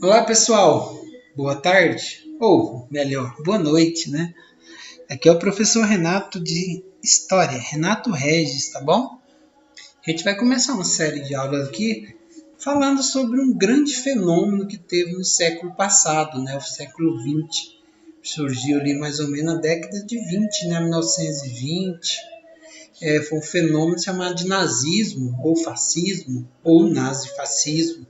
Olá pessoal, boa tarde, ou melhor, boa noite, né? Aqui é o professor Renato de História, Renato Regis, tá bom? A gente vai começar uma série de aulas aqui falando sobre um grande fenômeno que teve no século passado, né? O século XX. Surgiu ali mais ou menos na década de 20, né? 1920. Foi um fenômeno chamado de nazismo, ou fascismo, ou nazifascismo.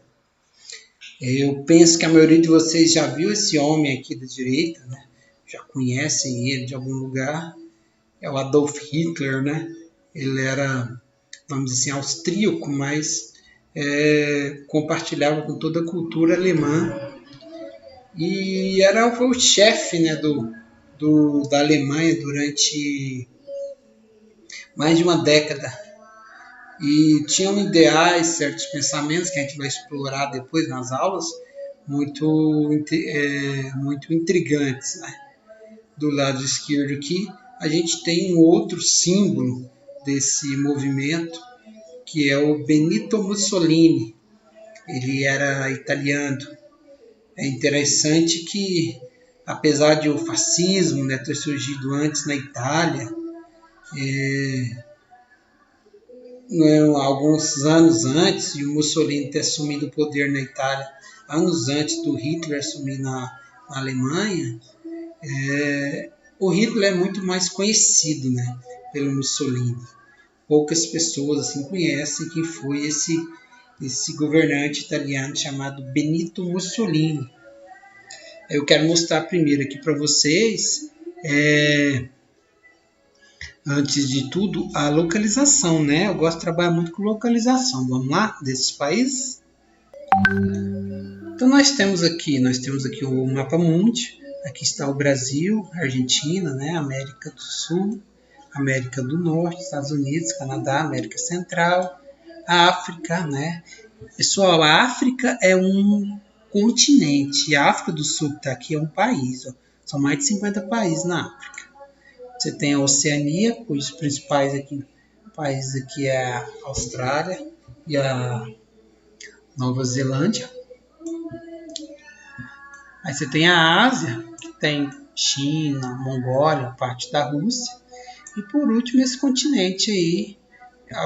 Eu penso que a maioria de vocês já viu esse homem aqui da direita, né? Já conhecem ele de algum lugar. É o Adolf Hitler, né? Ele era, vamos dizer assim, austríaco, mas compartilhava com toda a cultura alemã e foi o chefe, né, da Alemanha durante mais de uma década. E tinham ideais, certos pensamentos que a gente vai explorar depois nas aulas, muito intrigantes, né? Do lado esquerdo aqui, a gente tem um outro símbolo desse movimento, que é o Benito Mussolini. Ele era italiano. É interessante que, apesar de o fascismo, né, ter surgido antes na Itália, alguns anos antes de o Mussolini ter assumido o poder na Itália, anos antes do Hitler assumir na Alemanha, o Hitler é muito mais conhecido, né, pelo Mussolini. Poucas pessoas assim conhecem quem foi esse governante italiano chamado Benito Mussolini. Eu quero mostrar primeiro aqui para vocês, antes de tudo, a localização, né? Eu gosto de trabalhar muito com localização. Vamos lá, desses países. Então nós temos aqui o mapa mundi. Aqui está o Brasil, Argentina, né? América do Sul, América do Norte, Estados Unidos, Canadá, América Central, a África, né? Pessoal, a África é um continente. A África do Sul que está aqui é um país. Ó. São mais de 50 países na África. Você tem a Oceania, os principais países aqui é a Austrália e a Nova Zelândia. Aí você tem a Ásia, que tem China, Mongólia, parte da Rússia. E por último esse continente aí,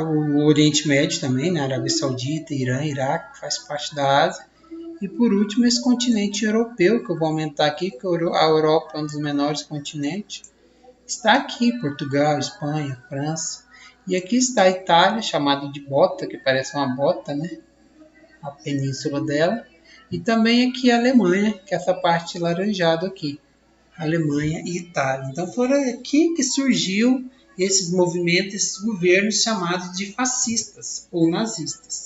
o Oriente Médio também, né? Arábia Saudita, Irã, Iraque, faz parte da Ásia. E por último esse continente europeu, que eu vou aumentar aqui, que a Europa é um dos menores continentes. Está aqui Portugal, Espanha, França. E aqui está a Itália, chamada de bota, que parece uma bota, né? A península dela. E também aqui a Alemanha, que é essa parte laranjada aqui. Alemanha e Itália. Então foram aqui que surgiu esses movimentos, esses governos chamados de fascistas ou nazistas.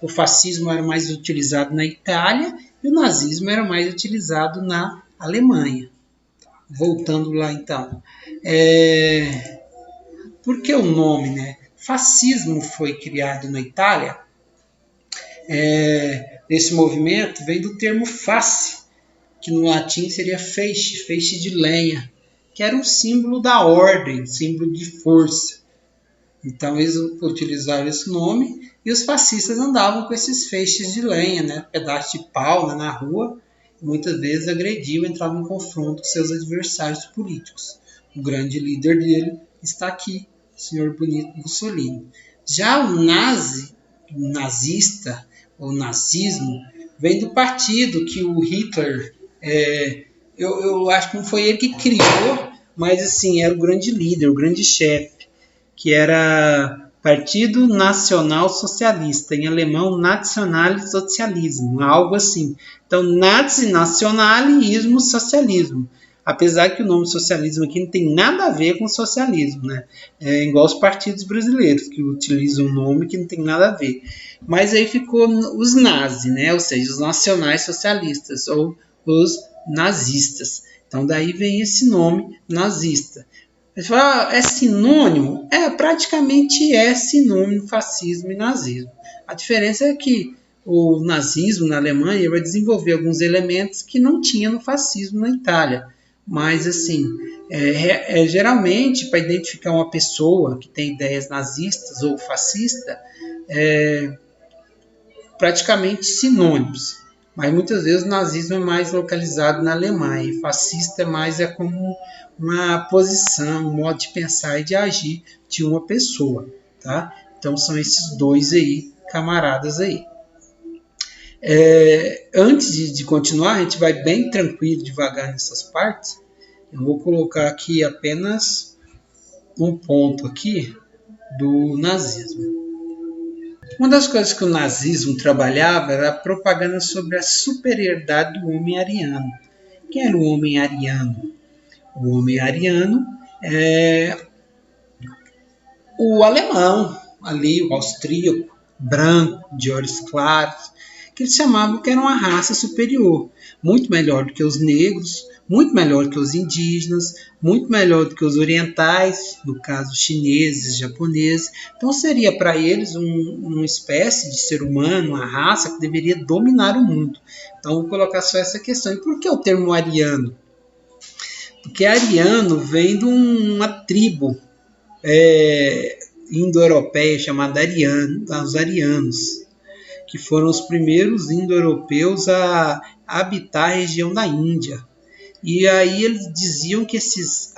O fascismo era mais utilizado na Itália e o nazismo era mais utilizado na Alemanha. Voltando lá então. Por que o nome, né? Fascismo foi criado na Itália. Esse movimento veio do termo face, que no latim seria feixe, feixe de lenha, que era um símbolo da ordem, símbolo de força. Então eles utilizaram esse nome e os fascistas andavam com esses feixes de lenha, né? Pedaço de pau, né, na rua, e muitas vezes agrediam, entravam em confronto com seus adversários políticos. O grande líder dele está aqui, o senhor Benito Mussolini. Já o nazista, ou nazismo, vem do partido que o Hitler, eu acho que não foi ele que criou, mas assim, era o grande líder, o grande chefe, que era Partido Nacional Socialista, em alemão Nationalsozialismo, algo assim. Então, Nazi, nacionalismo, socialismo. Apesar que o nome socialismo aqui não tem nada a ver com socialismo, né? É igual os partidos brasileiros, que utilizam um nome que não tem nada a ver. Mas aí ficou os nazis, né? Ou seja, os nacionais socialistas, ou os nazistas. Então daí vem esse nome nazista. Você fala, é sinônimo? Praticamente é sinônimo fascismo e nazismo. A diferença é que o nazismo na Alemanha vai desenvolver alguns elementos que não tinha no fascismo na Itália. Mas, assim, geralmente, para identificar uma pessoa que tem ideias nazistas ou fascista, praticamente sinônimos. Mas muitas vezes o nazismo é mais localizado na Alemanha e fascista é como uma posição, um modo de pensar e de agir de uma pessoa, tá? Então são esses dois aí, camaradas aí. Antes de continuar, a gente vai bem tranquilo, devagar nessas partes. Eu vou colocar aqui apenas um ponto aqui do nazismo. Uma das coisas que o nazismo trabalhava era a propaganda sobre a superioridade do homem ariano. Quem era o homem ariano? O homem ariano é o alemão, ali, o austríaco, branco, de olhos claros, que eles chamavam que era uma raça superior, muito melhor do que os negros, muito melhor do que os indígenas, muito melhor do que os orientais, no caso chineses, japoneses. Então seria para eles uma espécie de ser humano, uma raça que deveria dominar o mundo. Então vou colocar só essa questão. E por que o termo ariano? Porque ariano vem de uma tribo indo-europeia chamada os arianos, que foram os primeiros indo-europeus a habitar a região da Índia. E aí eles diziam que esses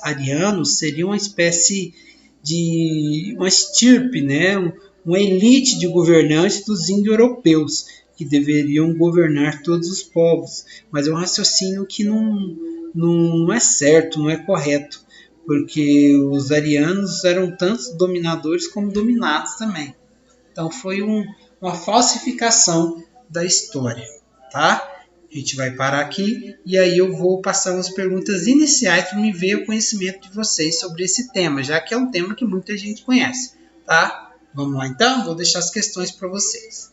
arianos seriam uma espécie de uma estirpe, né? Uma elite de governantes dos indo-europeus, que deveriam governar todos os povos. Mas é um raciocínio que não é certo, não é correto, porque os arianos eram tanto dominadores como dominados também. Então foi uma falsificação da história, tá? A gente vai parar aqui e aí eu vou passar umas perguntas iniciais para me ver o conhecimento de vocês sobre esse tema, já que é um tema que muita gente conhece, tá? Vamos lá então? Vou deixar as questões para vocês.